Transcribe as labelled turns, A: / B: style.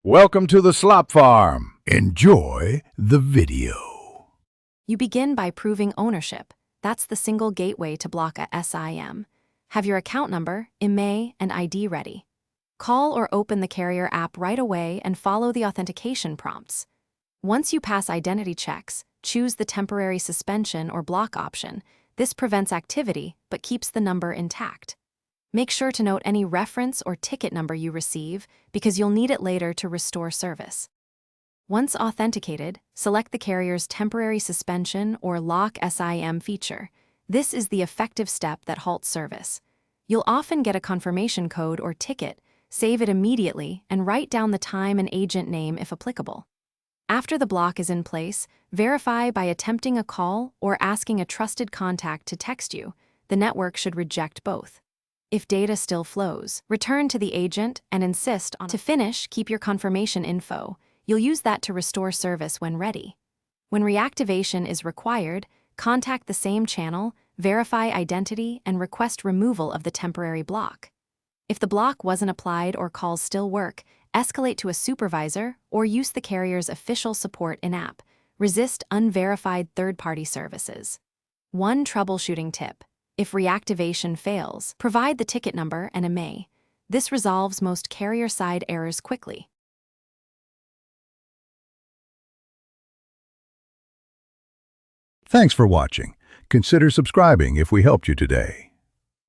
A: Welcome to the Slop Farm. Enjoy the video.
B: You begin by proving ownership. That's the single gateway to block a SIM. Have your account number, IMEI, and ID ready. Call or open the carrier app right away and follow the authentication prompts. Once you pass identity checks, choose the temporary suspension or block option. This prevents activity but keeps the number intact. Make sure to note any reference or ticket number you receive because you'll need it later to restore service. Once authenticated, select the carrier's temporary suspension or lock SIM feature. This is the effective step that halts service. You'll often get a confirmation code or ticket. Save it immediately and write down the time and agent name if applicable. After the block is in place, verify by attempting a call or asking a trusted contact to text you. The network should reject both. If data still flows, return to the agent and insist on. To finish, keep your confirmation info. You'll use that to restore service when ready. When reactivation is required, contact the same channel, verify identity, and request removal of the temporary block. If the block wasn't applied or calls still work, escalate to a supervisor or use the carrier's official support in-app. Resist unverified third-party services. One troubleshooting tip. If reactivation fails, provide the ticket number and IMEI. This resolves most carrier-side errors quickly.
A: Thanks for watching. Consider subscribing if we helped you today.